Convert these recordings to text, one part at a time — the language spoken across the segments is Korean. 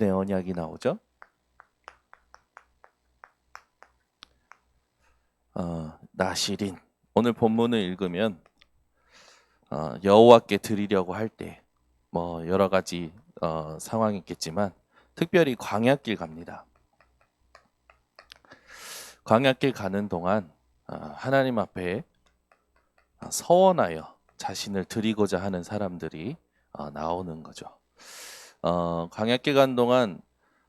네, 언약이 나오죠. 나실인. 오늘 본문을 읽으면 여호와께 드리려고 할 때 뭐 여러 가지 상황이 있겠지만 특별히 광야길 갑니다. 광야길 가는 동안 하나님 앞에 서원하여 자신을 드리고자 하는 사람들이 나오는 거죠. 광야길 가는 동안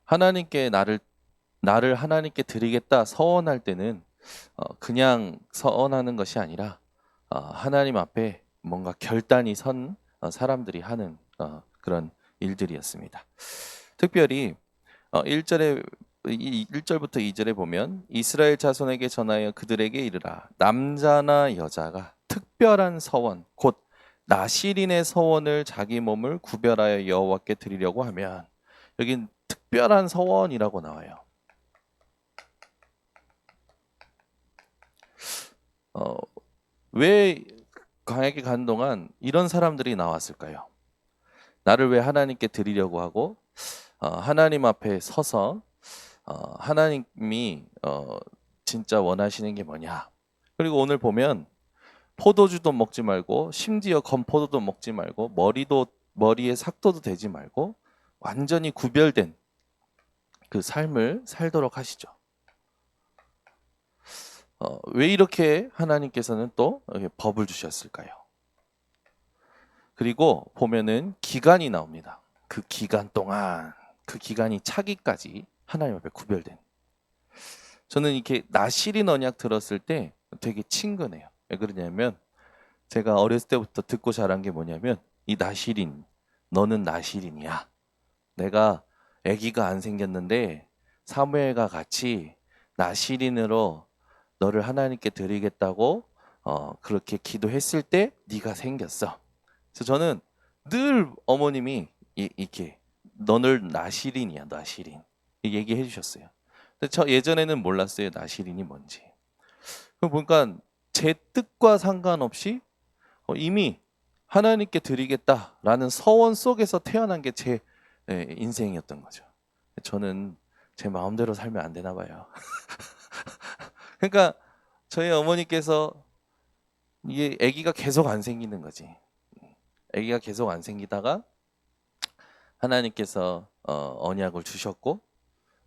하나님께 나를 하나님께 드리겠다 서원할 때는 그냥 서원하는 것이 아니라 하나님 앞에 뭔가 결단이 선 사람들이 하는 그런 일들이었습니다. 특별히 1절에 1절부터 2절에 보면 이스라엘 자손에게 전하여 그들에게 이르라 남자나 여자가 특별한 서원 곧 나실인의 서원을 자기 몸을 구별하여 여호와께 드리려고 하면 여긴 특별한 서원이라고 나와요. 왜 광야길 가는 동안 이런 사람들이 나왔을까요? 나를 왜 하나님께 드리려고 하고 하나님 앞에 서서 하나님이 진짜 원하시는 게 뭐냐? 그리고 오늘 보면 포도주도 먹지 말고 심지어 건포도도 먹지 말고 머리에 삭도도 대지 말고 완전히 구별된 그 삶을 살도록 하시죠. 왜 이렇게 하나님께서는 또 법을 주셨을까요? 그리고 보면은 기간이 나옵니다. 그 기간 동안 그 기간이 차기까지 하나님 앞에 구별된. 저는 이렇게 나실인 언약 들었을 때 되게 친근해요. 왜 그러냐면 제가 어렸을 때부터 듣고 자란 게 뭐냐면 이 나실인 너는 나실인이야. 내가 아기가 안 생겼는데 사무엘과 같이 나실인으로 너를 하나님께 드리겠다고 그렇게 기도했을 때 네가 생겼어. 그래서 저는 늘 어머님이 이렇게 너는 나실인이야, 나실인. 얘기해 주셨어요. 근데 저 예전에는 몰랐어요, 나실인이 뭔지. 그 보니까 제 뜻과 상관없이 이미 하나님께 드리겠다라는 서원 속에서 태어난 게 제 인생이었던 거죠. 저는 제 마음대로 살면 안 되나 봐요. 그러니까 저희 어머니께서 이게 아기가 계속 안 생기는 거지. 아기가 계속 안 생기다가 하나님께서 언약을 주셨고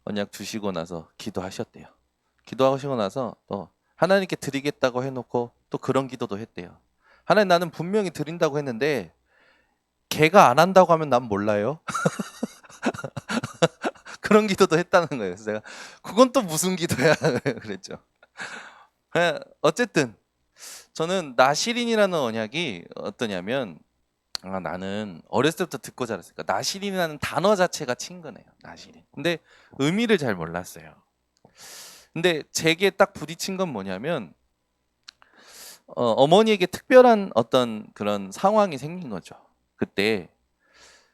언약 주시고 나서 기도하셨대요. 기도하시고 나서 또 하나님께 드리겠다고 해놓고 또 그런 기도도 했대요. 하나님 나는 분명히 드린다고 했는데 걔가 안 한다고 하면 난 몰라요. 그런 기도도 했다는 거예요. 그래서 제가 그건 또 무슨 기도야 그랬죠. 어쨌든 저는 나실인이라는 언약이 어떠냐면 나는 어렸을 때부터 듣고 자랐으니까 나실인이라는 단어 자체가 친근해요. 나실인. 근데 의미를 잘 몰랐어요. 근데 제게 딱 부딪힌 건 뭐냐면 어머니에게 특별한 어떤 그런 상황이 생긴 거죠. 그때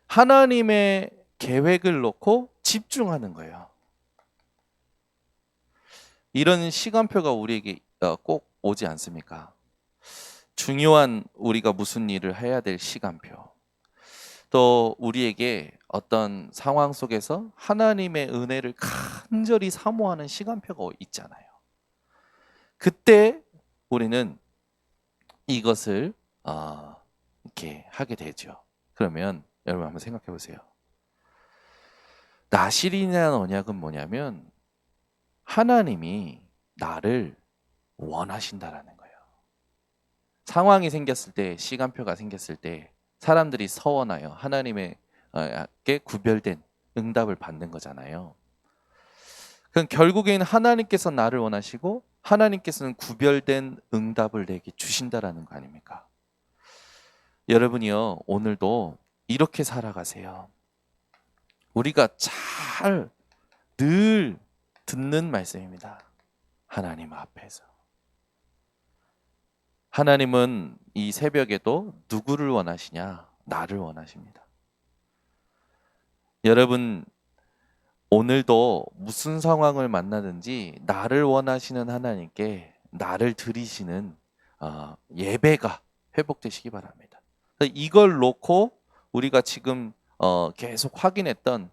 하나님의 계획을 놓고 집중하는 거예요. 이런 시간표가 우리에게 꼭 오지 않습니까? 중요한 우리가 무슨 일을 해야 될 시간표. 또 우리에게 어떤 상황 속에서 하나님의 은혜를 간절히 사모하는 시간표가 있잖아요. 그때 우리는 이것을 이렇게 하게 되죠. 그러면 여러분 한번 생각해 보세요. 나실이라는 언약은 뭐냐면 하나님이 나를 원하신다라는 거예요. 상황이 생겼을 때, 시간표가 생겼을 때 사람들이 서원하여 하나님에게 구별된 응답을 받는 거잖아요. 그럼 결국에는 하나님께서 나를 원하시고 하나님께서는 구별된 응답을 내게 주신다라는 거 아닙니까? 여러분이요, 오늘도 이렇게 살아가세요. 우리가 잘 늘 듣는 말씀입니다. 하나님 앞에서. 하나님은 이 새벽에도 누구를 원하시냐? 나를 원하십니다. 여러분, 오늘도 무슨 상황을 만나든지 나를 원하시는 하나님께 나를 드리시는 예배가 회복되시기 바랍니다. 이걸 놓고 우리가 지금 계속 확인했던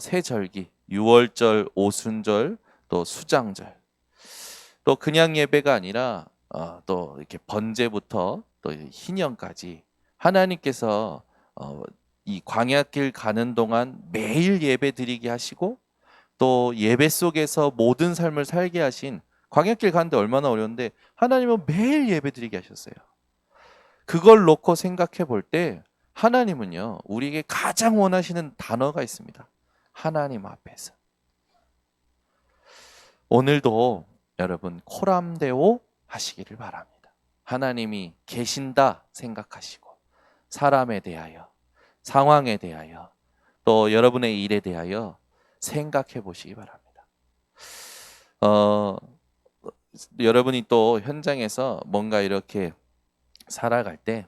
새 절기, 유월절, 오순절, 또 수장절, 또 그냥 예배가 아니라 또 이렇게 번제부터 또 희년까지 하나님께서 이 광야길 가는 동안 매일 예배 드리게 하시고 또 예배 속에서 모든 삶을 살게 하신, 광야길 가는데 얼마나 어려운데 하나님은 매일 예배 드리게 하셨어요. 그걸 놓고 생각해 볼 때 하나님은요, 우리에게 가장 원하시는 단어가 있습니다. 하나님 앞에서. 오늘도 여러분 코람데오 하시기를 바랍니다. 하나님이 계신다 생각하시고 사람에 대하여, 상황에 대하여, 또 여러분의 일에 대하여 생각해 보시기 바랍니다. 여러분이 또 현장에서 뭔가 이렇게 살아갈 때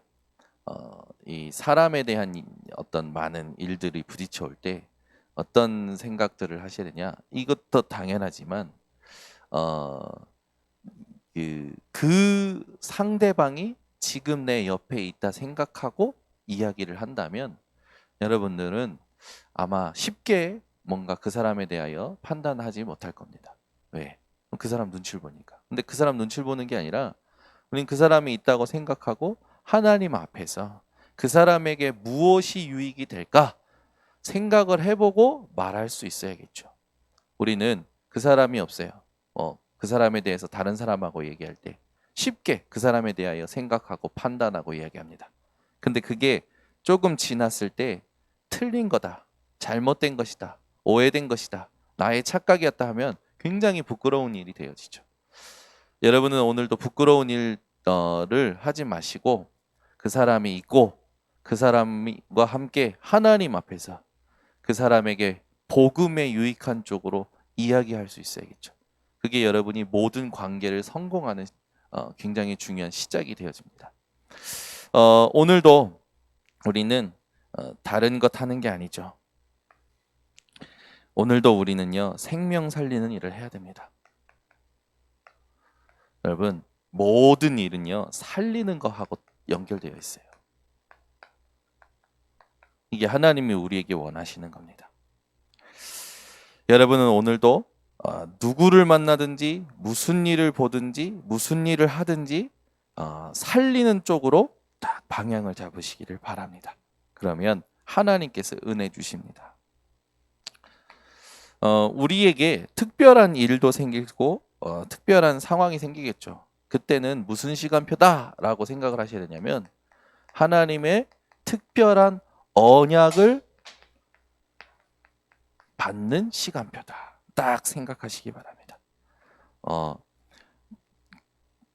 이 사람에 대한 어떤 많은 일들이 부딪혀 올 때 어떤 생각들을 하셔야 되냐? 이것도 당연하지만 어, 그 상대방이 지금 내 옆에 있다 생각하고 이야기를 한다면 여러분들은 아마 쉽게 뭔가 그 사람에 대하여 판단하지 못할 겁니다. 왜? 그 사람 눈치를 보니까. 근데 그 사람 눈치를 보는 게 아니라 우린 그 사람이 있다고 생각하고 하나님 앞에서 그 사람에게 무엇이 유익이 될까 생각을 해보고 말할 수 있어야겠죠. 우리는 그 사람이 없어요. 그 사람에 대해서 다른 사람하고 얘기할 때 쉽게 그 사람에 대하여 생각하고 판단하고 이야기합니다. 근데 그게 조금 지났을 때 틀린 거다, 잘못된 것이다, 오해된 것이다, 나의 착각이었다 하면 굉장히 부끄러운 일이 되어지죠. 여러분은 오늘도 부끄러운 일을 하지 마시고 그 사람이 있고 그 사람과 함께 하나님 앞에서 그 사람에게 복음에 유익한 쪽으로 이야기할 수 있어야겠죠. 그게 여러분이 모든 관계를 성공하는 굉장히 중요한 시작이 되어집니다. 오늘도 우리는 다른 것 하는 게 아니죠. 오늘도 우리는요, 생명 살리는 일을 해야 됩니다. 여러분, 모든 일은요, 살리는 거하고 연결되어 있어요. 이게 하나님이 우리에게 원하시는 겁니다. 여러분은 오늘도 누구를 만나든지 무슨 일을 보든지 무슨 일을 하든지 살리는 쪽으로 딱 방향을 잡으시기를 바랍니다. 그러면 하나님께서 은혜 주십니다. 우리에게 특별한 일도 생기고 특별한 상황이 생기겠죠. 그때는 무슨 시간표다라고 생각을 하셔야 되냐면 하나님의 특별한 언약을 받는 시간표다. 딱 생각하시기 바랍니다.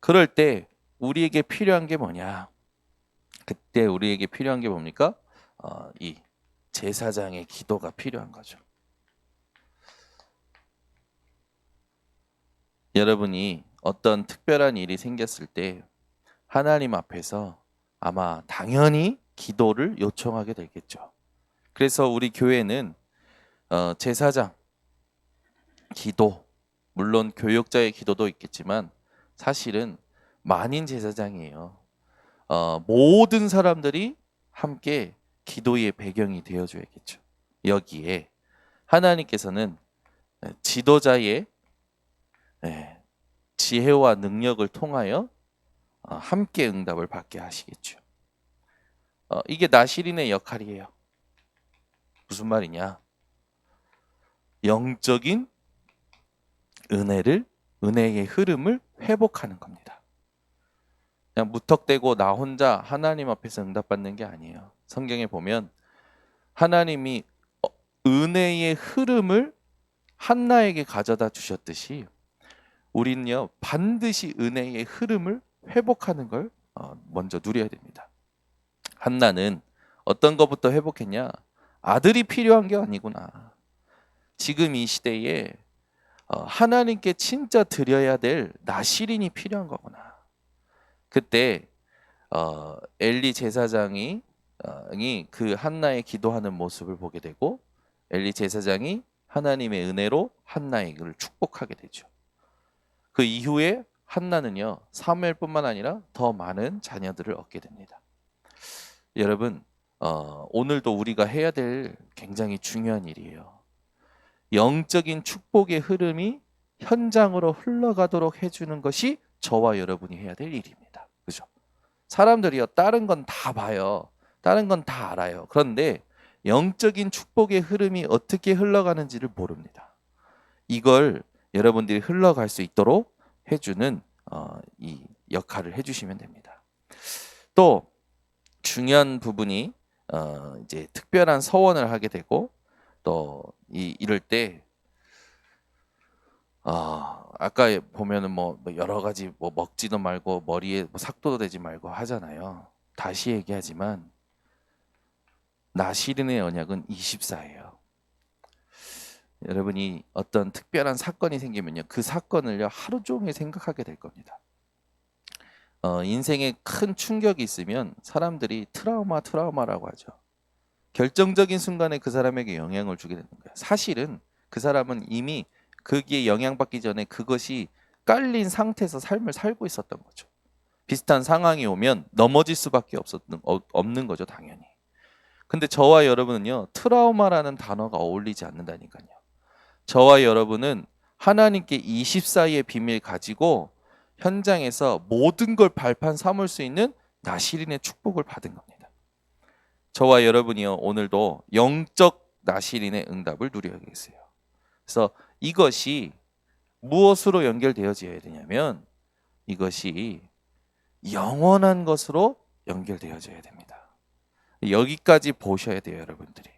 그럴 때 우리에게 필요한 게 뭐냐? 그때 우리에게 필요한 게 뭡니까? 이 제사장의 기도가 필요한 거죠. 여러분이 어떤 특별한 일이 생겼을 때 하나님 앞에서 아마 당연히 기도를 요청하게 되겠죠. 그래서 우리 교회는 제사장 기도, 물론 교역자의 기도도 있겠지만 사실은 만인 제사장이에요. 모든 사람들이 함께 기도의 배경이 되어줘야겠죠. 여기에 하나님께서는 지도자의 지혜와 능력을 통하여 함께 응답을 받게 하시겠죠. 이게 나시린의 역할이에요. 무슨 말이냐? 영적인 은혜의 흐름을 회복하는 겁니다. 그냥 무턱대고 나 혼자 하나님 앞에서 응답받는 게 아니에요. 성경에 보면 하나님이 은혜의 흐름을 한나에게 가져다 주셨듯이 우리는요 반드시 은혜의 흐름을 회복하는 걸 먼저 누려야 됩니다. 한나는 어떤 것부터 회복했냐? 아들이 필요한 게 아니구나. 지금 이 시대에 하나님께 진짜 드려야 될 나시린이 필요한 거구나. 그때 엘리 제사장이 그 한나의 기도하는 모습을 보게 되고 엘리 제사장이 하나님의 은혜로 한나의 를 축복하게 되죠. 그 이후에 한나는요 사무엘뿐만 아니라 더 많은 자녀들을 얻게 됩니다. 여러분 오늘도 우리가 해야 될 굉장히 중요한 일이에요. 영적인 축복의 흐름이 현장으로 흘러가도록 해주는 것이 저와 여러분이 해야 될 일입니다. 그죠? 사람들이요, 다른 건 다 봐요. 다른 건 다 알아요. 그런데 영적인 축복의 흐름이 어떻게 흘러가는지를 모릅니다. 이걸 여러분들이 흘러갈 수 있도록 해주는 이 역할을 해주시면 됩니다. 또 중요한 부분이 이제 특별한 서원을 하게 되고 또 이럴 때 아까 보면은 뭐 여러 가지 뭐 먹지도 말고 머리에 뭐 삭도도 대지 말고 하잖아요. 다시 얘기하지만 나시린의 언약은 24예요. 여러분이 어떤 특별한 사건이 생기면요, 그 사건을요 하루 종일 생각하게 될 겁니다. 인생에 큰 충격이 있으면 사람들이 트라우마라고 하죠. 결정적인 순간에 그 사람에게 영향을 주게 되는 거예요. 사실은 그 사람은 이미 거기에 영향받기 전에 그것이 깔린 상태에서 삶을 살고 있었던 거죠. 비슷한 상황이 오면 넘어질 수밖에 없는 거죠, 당연히. 근데 저와 여러분은요, 트라우마라는 단어가 어울리지 않는다니까요. 저와 여러분은 하나님께 24의 비밀 가지고 현장에서 모든 걸 발판 삼을 수 있는 나시린의 축복을 받은 겁니다. 저와 여러분이요, 오늘도 영적 나시린의 응답을 누려야겠어요. 그래서 이것이 무엇으로 연결되어져야 되냐면 이것이 영원한 것으로 연결되어져야 됩니다. 여기까지 보셔야 돼요, 여러분들이.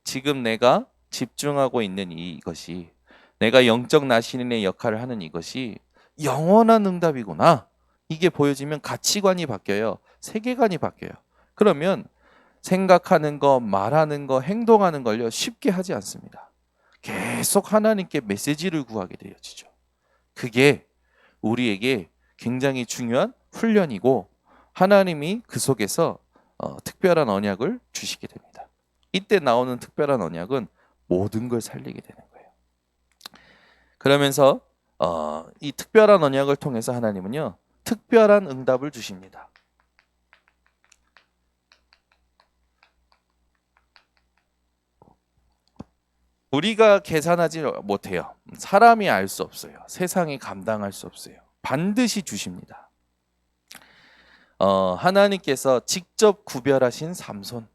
지금 내가 집중하고 있는 이것이, 내가 영적 나시린의 역할을 하는 이것이 영원한 응답이구나. 이게 보여지면 가치관이 바뀌어요. 세계관이 바뀌어요. 그러면 생각하는 거, 말하는 거, 행동하는 걸요 쉽게 하지 않습니다. 계속 하나님께 메시지를 구하게 되어지죠. 그게 우리에게 굉장히 중요한 훈련이고 하나님이 그 속에서 특별한 언약을 주시게 됩니다. 이때 나오는 특별한 언약은 모든 걸 살리게 되는 거예요. 그러면서 이 특별한 언약을 통해서 하나님은요 특별한 응답을 주십니다. 우리가 계산하지 못해요. 사람이 알 수 없어요. 세상이 감당할 수 없어요. 반드시 주십니다. 하나님께서 직접 구별하신 삼손.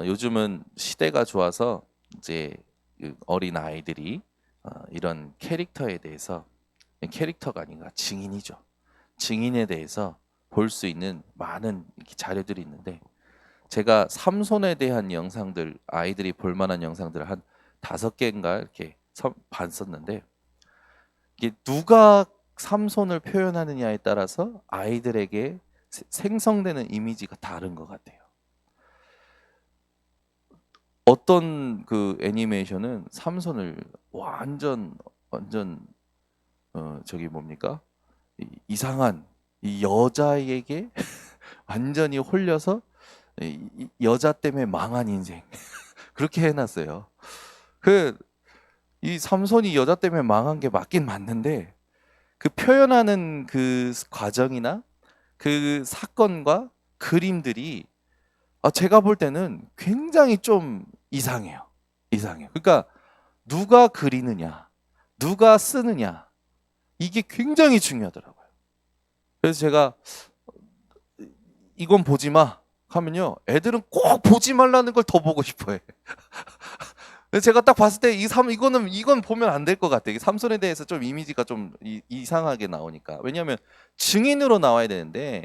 요즘은 시대가 좋아서 이제 어린 아이들이 이런 캐릭터에 대해서, 캐릭터가 아닌가, 증인이죠. 증인에 대해서 볼 수 있는 많은 자료들이 있는데 제가 삼손에 대한 영상들, 아이들이 볼 만한 영상들을 한 5개인가 이렇게 봤었는데 이게 누가 삼손을 표현하느냐에 따라서 아이들에게 생성되는 이미지가 다른 것 같아요. 어떤 그 애니메이션은 삼손을 완전 저기 뭡니까? 이상한 이 여자에게 완전히 홀려서 이 여자 때문에 망한 인생 그렇게 해놨어요. 이 삼손이 여자 때문에 망한 게 맞긴 맞는데 그 표현하는 그 과정이나 그 사건과 그림들이 제가 볼 때는 굉장히 좀 이상해요. 그러니까 누가 그리느냐, 누가 쓰느냐 이게 굉장히 중요하더라고요. 그래서 제가 이건 보지 마 하면요 애들은 꼭 보지 말라는 걸 더 보고 싶어해. 제가 딱 봤을 때 이건 보면 안 될 것 같아요. 삼손에 대해서 좀 이미지가 좀 이상하게 나오니까. 왜냐하면 증인으로 나와야 되는데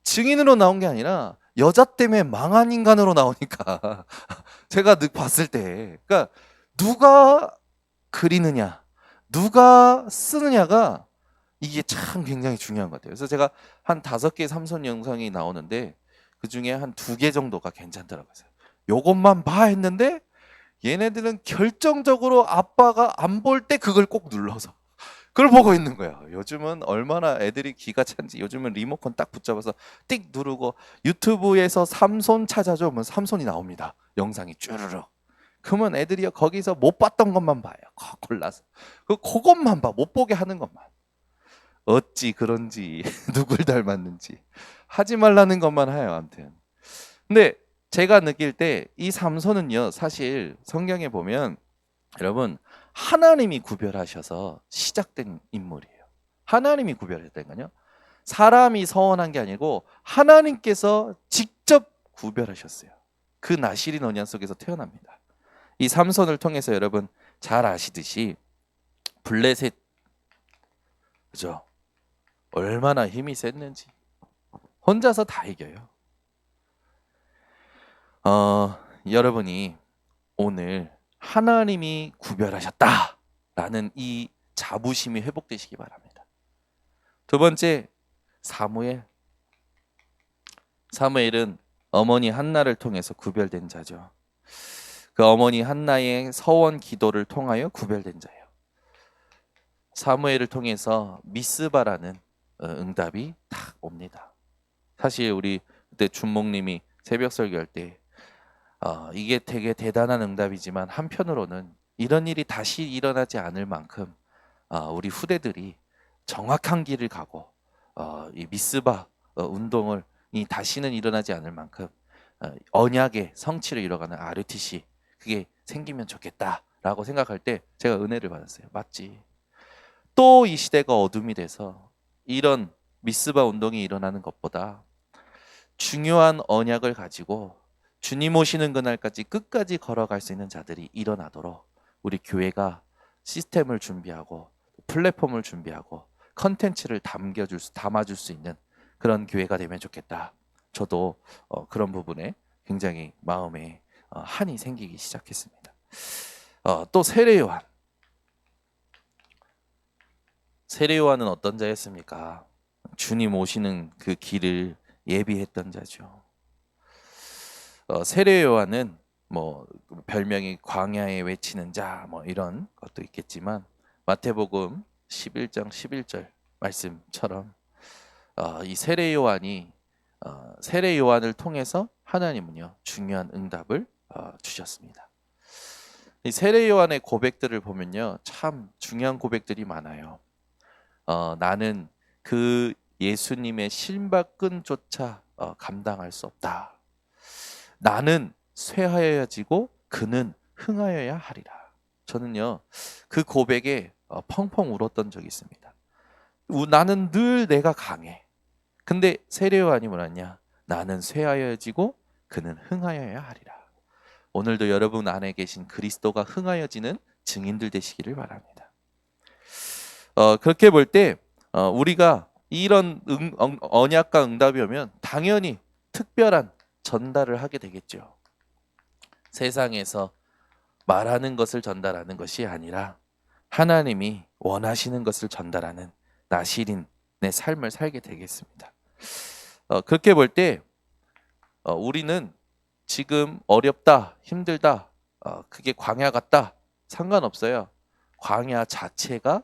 증인으로 나온 게 아니라 여자 때문에 망한 인간으로 나오니까 제가 봤을 때 그러니까 누가 그리느냐, 누가 쓰느냐가 이게 참 굉장히 중요한 것 같아요. 그래서 제가 한 5개 삼손 영상이 나오는데 그 중에 한 2개 정도가 괜찮더라고요. 요것만 봐 했는데 얘네들은 결정적으로 아빠가 안 볼 때 그걸 꼭 눌러서 그걸 보고 있는 거야. 요즘은 얼마나 애들이 기가 찬지. 요즘은 리모컨 딱 붙잡아서 띡 누르고 유튜브에서 삼손 찾아줘. 면 삼손이 나옵니다. 영상이 쭈르륵. 그러면 애들이 거기서 못 봤던 것만 봐요. 골라서. 그것만 봐. 못 보게 하는 것만. 어찌 그런지 누굴 닮았는지 하지 말라는 것만 해요. 아무튼. 근데 제가 느낄 때 이 삼손은요, 사실 성경에 보면 여러분 하나님이 구별하셔서 시작된 인물이에요. 하나님이 구별했다니까요. 사람이 서원한 게 아니고 하나님께서 직접 구별하셨어요. 그 나실인 언약 속에서 태어납니다. 이 삼손을 통해서 여러분 잘 아시듯이 블레셋, 그죠? 얼마나 힘이 셌는지 혼자서 다 이겨요. 여러분이 오늘 하나님이 구별하셨다라는 이 자부심이 회복되시기 바랍니다. 두 번째, 사무엘은 어머니 한나를 통해서 구별된 자죠. 그 어머니 한나의 서원 기도를 통하여 구별된 자예요. 사무엘을 통해서 미스바라는 응답이 딱 옵니다. 사실 우리 그때 준목님이 새벽 설교할 때 이게 되게 대단한 응답이지만 한편으로는 이런 일이 다시 일어나지 않을 만큼 우리 후대들이 정확한 길을 가고 이 미스바 운동을 다시는 일어나지 않을 만큼 언약의 성취를 이뤄가는 RUTC 그게 생기면 좋겠다라고 생각할 때 제가 은혜를 받았어요. 맞지? 또 이 시대가 어둠이 돼서 이런 미스바 운동이 일어나는 것보다 중요한 언약을 가지고 주님 오시는 그날까지 끝까지 걸어갈 수 있는 자들이 일어나도록 우리 교회가 시스템을 준비하고 플랫폼을 준비하고 컨텐츠를 담아줄 수 있는 그런 교회가 되면 좋겠다. 저도 그런 부분에 굉장히 마음에 한이 생기기 시작했습니다. 또 세례 요한은 어떤 자였습니까? 주님 오시는 그 길을 예비했던 자죠. 세례 요한은 뭐 별명이 광야에 외치는 자 뭐 이런 것도 있겠지만 마태복음 11장 11절 말씀처럼 이 세례 요한을 통해서 하나님은요 중요한 응답을 주셨습니다. 이 세례 요한의 고백들을 보면요 참 중요한 고백들이 많아요. 나는 그 예수님의 신발끈조차 감당할 수 없다. 나는 쇠하여야지고 그는 흥하여야 하리라. 저는요 그 고백에 펑펑 울었던 적이 있습니다. 나는 늘 내가 강해. 근데 세례 요한이 뭐랬냐? 나는 쇠하여지고 그는 흥하여야 하리라. 오늘도 여러분 안에 계신 그리스도가 흥하여지는 증인들 되시기를 바랍니다. 그렇게 볼 때 우리가 이런 언약과 응답이 오면 당연히 특별한 전달을 하게 되겠죠. 세상에서 말하는 것을 전달하는 것이 아니라 하나님이 원하시는 것을 전달하는 나실인의 삶을 살게 되겠습니다. 그렇게 볼 때 우리는 지금 어렵다, 힘들다, 그게 광야 같다 상관없어요. 광야 자체가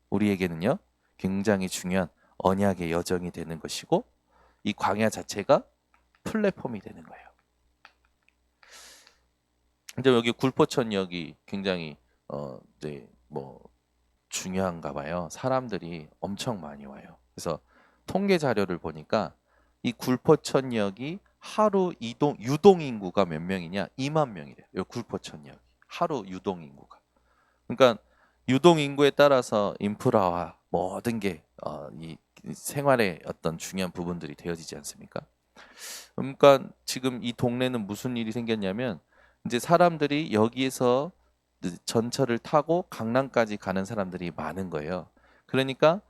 우리에게는요 굉장히 중요한 언약의 여정이 되는 것이고 이 광야 자체가 플랫폼이 되는 거예요. 근데 여기 굴포천역이 굉장히 중요한가 봐요. 사람들이 엄청 많이 와요. 그래서 통계 자료를 보니까 이 굴포천역이 하루 유동 인구가 몇 명이냐? 2만 명이래요. 이 굴포천역이 하루 유동 인구가. 그러니까 유동 인구에 따라서 인프라와 모든 게 이 생활의 어떤 중요한 부분들이 되어지지 않습니까? 그러니까 지금 이 동네는 무슨 일이 생겼냐면 이제 사람들이 여기에서 전철을 타고 강남까지 가는 사람들이 많은 거예요. 그러니까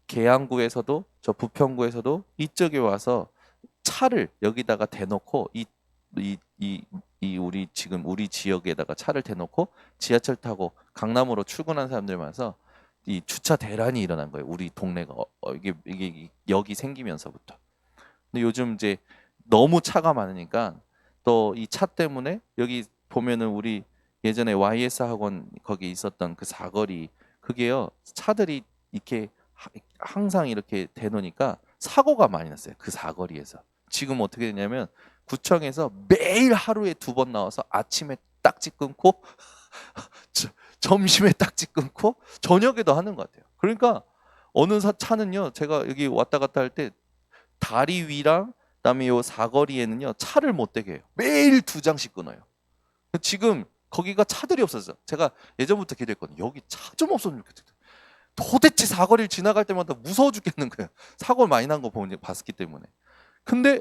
계양구에서도 저 부평구에서도 이쪽에 와서 차를 여기다가 대놓고 우리 지금 우리 지역에다가 차를 대놓고 지하철 타고 강남으로 출근하는 사람들 많아서 이 주차 대란이 일어난 거예요. 우리 동네가 이게 여기 생기면서부터. 근데 요즘 이제 너무 차가 많으니까 또 이 차 때문에 여기 보면은 우리 예전에 YS 학원 거기 있었던 그 사거리 그게요 차들이 이렇게 항상 이렇게 대놓으니까 사고가 많이 났어요. 그 사거리에서. 지금 어떻게 되냐면 구청에서 매일 하루에 2번 나와서 아침에 딱지 끊고 점심에 딱지 끊고 저녁에도 하는 것 같아요. 그러니까 어느 차는요 제가 여기 왔다 갔다 할 때 다리 위랑 그다음에 요 사거리에는요 차를 못 대게 해요. 매일 2장씩 끊어요. 지금 거기가 차들이 없어져. 제가 예전부터 기도했거든요. 여기 차 좀 없었으면 좋겠어요. 도대체 사거리를 지나갈 때마다 무서워 죽겠는 거예요. 사고 많이 난 거 봤기 때문에. 근데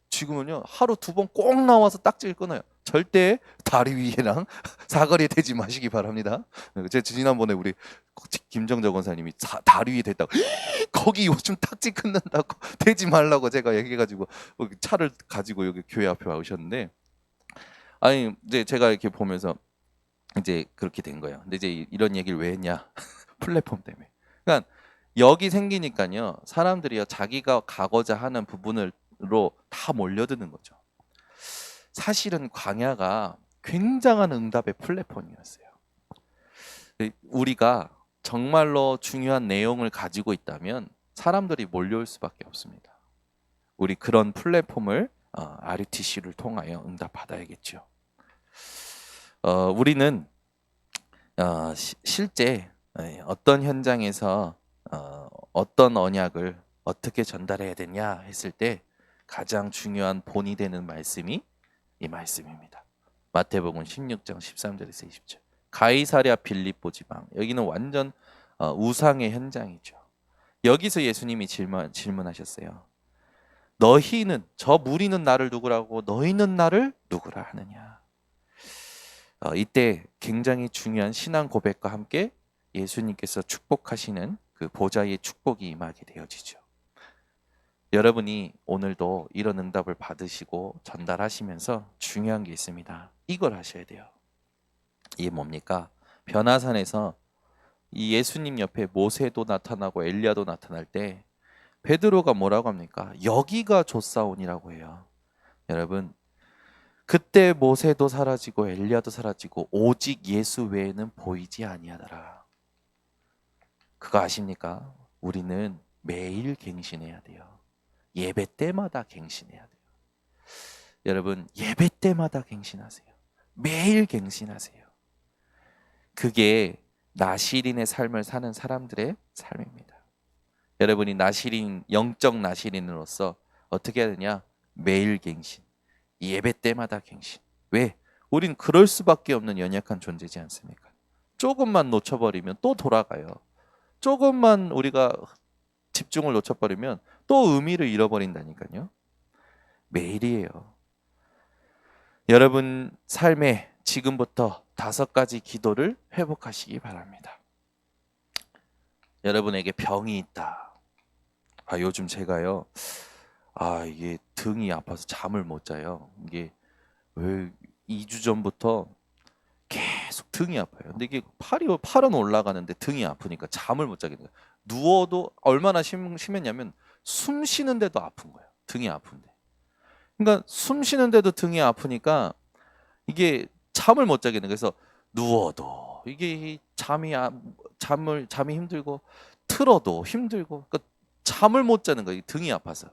지금은요 하루 2번 꼭 나와서 딱지를 끊어요. 절대 다리 위에랑 사거리에 대지 마시기 바랍니다. 제가 지난번에 우리 김정적 원사님이 다리 위에 댔다고 거기 요즘 딱지 끊는다고 대지 말라고 제가 얘기해가지고 차를 가지고 여기 교회 앞에 오셨는데, 아니 이제 제가 이렇게 보면서 이제 그렇게 된 거예요. 근데 이제 이런 얘기를 왜 했냐? 플랫폼 때문에. 그러니까 여기 생기니까요 사람들이요 자기가 가고자 하는 부분으로 다 몰려드는 거죠. 사실은 광야가 굉장한 응답의 플랫폼이었어요. 우리가 정말로 중요한 내용을 가지고 있다면 사람들이 몰려올 수밖에 없습니다. 우리 그런 플랫폼을 RUTC를 통하여 응답받아야겠죠. 우리는 실제 어떤 현장에서 어떤 언약을 어떻게 전달해야 되냐 했을 때 가장 중요한 본이 되는 말씀이 이 말씀입니다. 마태복음 16장 13절에서 20절. 가이사랴 빌립보 지방. 여기는 완전 우상의 현장이죠. 여기서 예수님이 질문하셨어요. 너희는, 저 무리는 나를 누구라고 너희는 나를 누구라 하느냐. 이때 굉장히 중요한 신앙 고백과 함께 예수님께서 축복하시는 그 보좌의 축복이 임하게 되어지죠. 여러분이 오늘도 이런 응답을 받으시고 전달하시면서 중요한 게 있습니다. 이걸 하셔야 돼요. 이게 뭡니까? 변화산에서 이 예수님 옆에 모세도 나타나고 엘리야도 나타날 때 베드로가 뭐라고 합니까? 여기가 좋사온이라고 해요. 여러분, 그때 모세도 사라지고 엘리야도 사라지고 오직 예수 외에는 보이지 아니하더라. 그거 아십니까? 우리는 매일 갱신해야 돼요. 예배 때마다 갱신해야 돼요. 여러분, 예배 때마다 갱신하세요. 매일 갱신하세요. 그게 나시린의 삶을 사는 사람들의 삶입니다. 여러분이 영적 나시린으로서 어떻게 해야 되냐? 매일 갱신, 예배 때마다 갱신. 왜? 우린 그럴 수밖에 없는 연약한 존재지 않습니까? 조금만 놓쳐버리면 또 돌아가요. 조금만 우리가 집중을 놓쳐버리면 또 의미를 잃어버린다니까요. 매일이에요. 여러분 삶에 지금부터 5가지 기도를 회복하시기 바랍니다. 여러분에게 병이 있다. 요즘 제가요. 이게 등이 아파서 잠을 못 자요. 이게 왜 2주 전부터 계속 등이 아파요. 근데 이게 팔은 올라가는데 등이 아프니까 잠을 못 자게 돼요. 누워도 얼마나 심했냐면 숨 쉬는데도 아픈 거예요. 등이 아픈데. 그러니까 숨 쉬는데도 등이 아프니까 이게 잠을 못 자게 돼요. 그래서 누워도 이게 잠이 힘들고 틀어도 힘들고 그러니까 잠을 못 자는 거예요. 등이 아파서.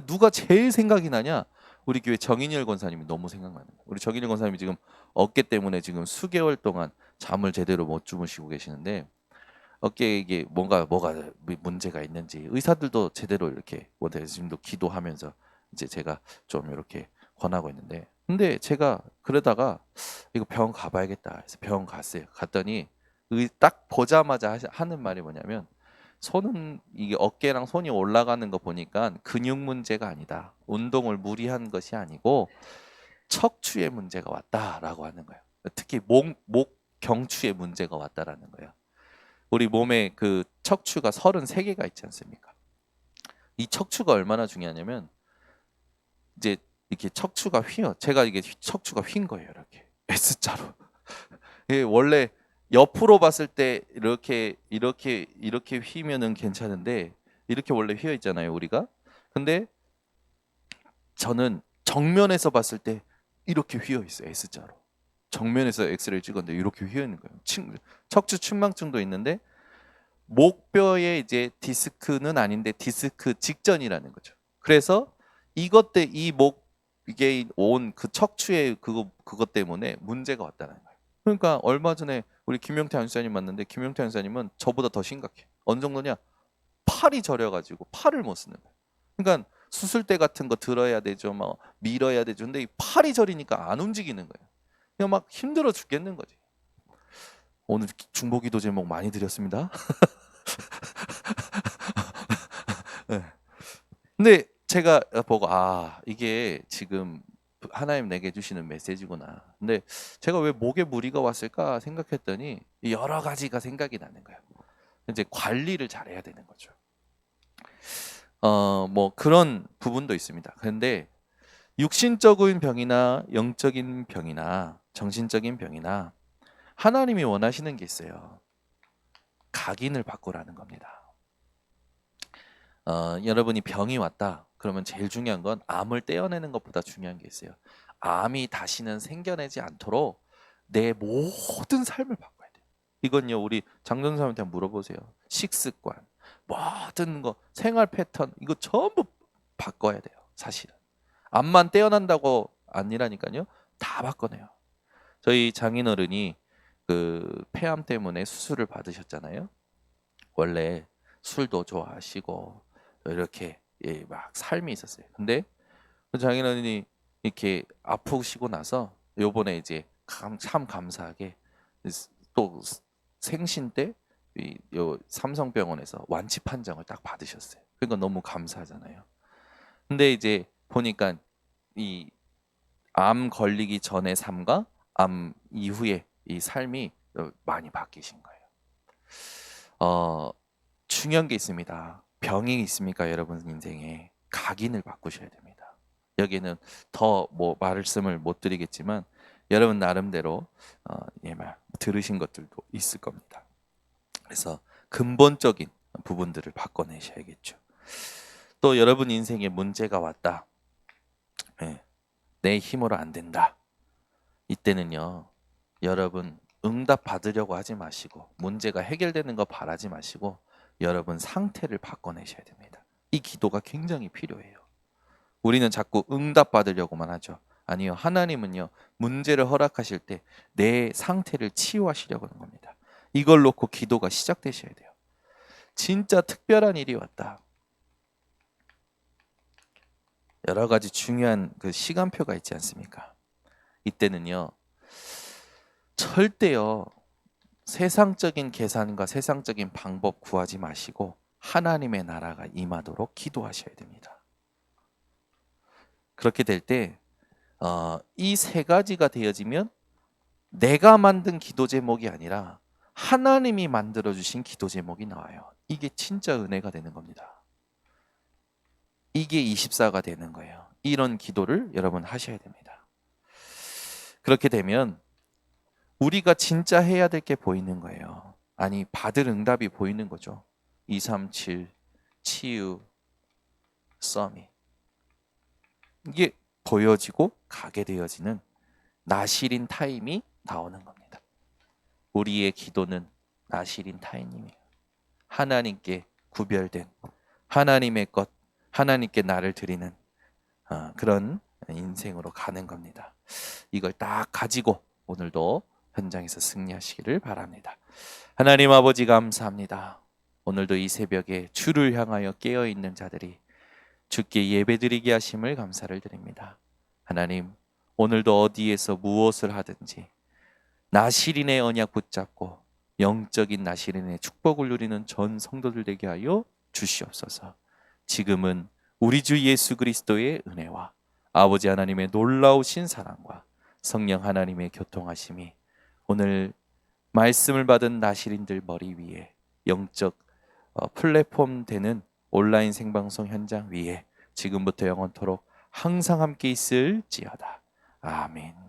누가 제일 생각이 나냐? 우리 교회 정인열 권사님이 너무 생각나는 거예요. 우리 정인열 권사님이 지금 어깨 때문에 지금 수개월 동안 잠을 제대로 못 주무시고 계시는데 어깨에 이게 뭐가 문제가 있는지 의사들도 제대로 이렇게 지금도 기도하면서 이제 제가 좀 이렇게 권하고 있는데, 근데 제가 그러다가 이거 병원 가봐야겠다 해서 병원 갔어요. 갔더니 딱 보자마자 하는 말이 뭐냐면 손은 이게 어깨랑 손이 올라가는 거 보니까 근육 문제가 아니다. 운동을 무리한 것이 아니고 척추에 문제가 왔다라고 하는 거예요. 특히 목 경추에 문제가 왔다라는 거예요. 우리 몸에 그 척추가 33개가 있지 않습니까? 이 척추가 얼마나 중요하냐면 이제 이렇게 척추가 휘어. 제가 이게 척추가 휜 거예요. 이렇게 S자로. 원래 옆으로 봤을 때 이렇게 휘면은 괜찮은데 이렇게 원래 휘어 있잖아요, 우리가. 근데 저는 정면에서 봤을 때 이렇게 휘어 있어요, S자로. 정면에서 엑스레이를 찍었는데 이렇게 휘어 있는 거예요. 척추 충망증도 있는데 목뼈에 이제 디스크는 아닌데 디스크 직전이라는 거죠. 그래서 이게 온 그 척추의 그것 때문에 문제가 왔다는 거예요. 그러니까 얼마 전에 우리 김용태 안수사님 만났는데 김용태 안수사님은 저보다 더 심각해. 어느 정도냐? 팔이 저려가지고 팔을 못 쓰는 거예요. 그러니까 수술대 같은 거 들어야 되죠. 뭐 밀어야 되죠. 근데 이 팔이 저리니까 안 움직이는 거예요. 그냥 막 힘들어 죽겠는 거지. 오늘 중보기도 제목 많이 드렸습니다. 네. 근데 제가 보고 이게 지금 하나님 내게 주시는 메시지구나. 근데 제가 왜 목에 무리가 왔을까 생각했더니 여러 가지가 생각이 나는 거예요. 이제 관리를 잘해야 되는 거죠. 뭐 그런 부분도 있습니다. 근데 육신적인 병이나 영적인 병이나 정신적인 병이나 하나님이 원하시는 게 있어요. 각인을 바꾸라는 겁니다. 여러분이 병이 왔다. 그러면 제일 중요한 건 암을 떼어내는 것보다 중요한 게 있어요. 암이 다시는 생겨나지 않도록 내 모든 삶을 바꿔야 돼요. 이건요, 우리 장전사님한테 물어보세요. 식습관, 모든 거, 생활 패턴, 이거 전부 바꿔야 돼요. 사실은. 암만 떼어난다고 아니라니까요. 다 바꿔내요. 저희 장인어른이 그 폐암 때문에 수술을 받으셨잖아요. 원래 술도 좋아하시고 이렇게 막 삶이 있었어요. 근데 그 장인어른이 이렇게 아프시고 나서 요번에 이제 참 감사하게 또 생신 때 요 삼성병원에서 완치 판정을 딱 받으셨어요. 그러니까 너무 감사하잖아요. 근데 이제 보니까 이 암 걸리기 전의 삶과 암 이후의 이 삶이 많이 바뀌신 거예요. 중요한 게 있습니다. 병이 있습니까, 여러분 인생에? 각인을 바꾸셔야 됩니다. 여기는 더 뭐 말씀을 못 드리겠지만 여러분 나름대로 말 들으신 것들도 있을 겁니다. 그래서 근본적인 부분들을 바꿔내셔야겠죠. 또 여러분 인생에 문제가 왔다. 내 힘으로 안 된다. 이때는요, 여러분 응답 받으려고 하지 마시고 문제가 해결되는 거 바라지 마시고 여러분 상태를 바꿔내셔야 됩니다. 이 기도가 굉장히 필요해요. 우리는 자꾸 응답 받으려고만 하죠. 아니요, 하나님은요, 문제를 허락하실 때 내 상태를 치유하시려고 하는 겁니다. 이걸 놓고 기도가 시작되셔야 돼요. 진짜 특별한 일이 왔다. 여러 가지 중요한 그 시간표가 있지 않습니까? 이때는요, 절대요, 세상적인 계산과 세상적인 방법 구하지 마시고 하나님의 나라가 임하도록 기도하셔야 됩니다. 그렇게 될 때 이 세 가지가 되어지면 내가 만든 기도 제목이 아니라 하나님이 만들어 주신 기도 제목이 나와요. 이게 진짜 은혜가 되는 겁니다. 이게 24가 되는 거예요. 이런 기도를 여러분 하셔야 됩니다. 그렇게 되면 우리가 진짜 해야 될 게 보이는 거예요. 아니, 받을 응답이 보이는 거죠. 237 치유 서밋, 이게 보여지고 가게 되어지는 나실인 타임이 나오는 겁니다. 우리의 기도는 나실인 타임이에요. 하나님께 구별된 하나님의 것, 하나님께 나를 드리는 그런 인생으로 가는 겁니다. 이걸 딱 가지고 오늘도 현장에서 승리하시기를 바랍니다. 하나님 아버지 감사합니다. 오늘도 이 새벽에 주를 향하여 깨어있는 자들이 주께 예배드리게 하심을 감사를 드립니다. 하나님, 오늘도 어디에서 무엇을 하든지 나실인의 언약 붙잡고 영적인 나실인의 축복을 누리는 전 성도들 되게 하여 주시옵소서. 지금은 우리 주 예수 그리스도의 은혜와 아버지 하나님의 놀라우신 사랑과 성령 하나님의 교통하심이 오늘 말씀을 받은 나실인들 머리 위에 영적 플랫폼 되는 온라인 생방송 현장 위에 지금부터 영원토록 항상 함께 있을지어다. 아멘.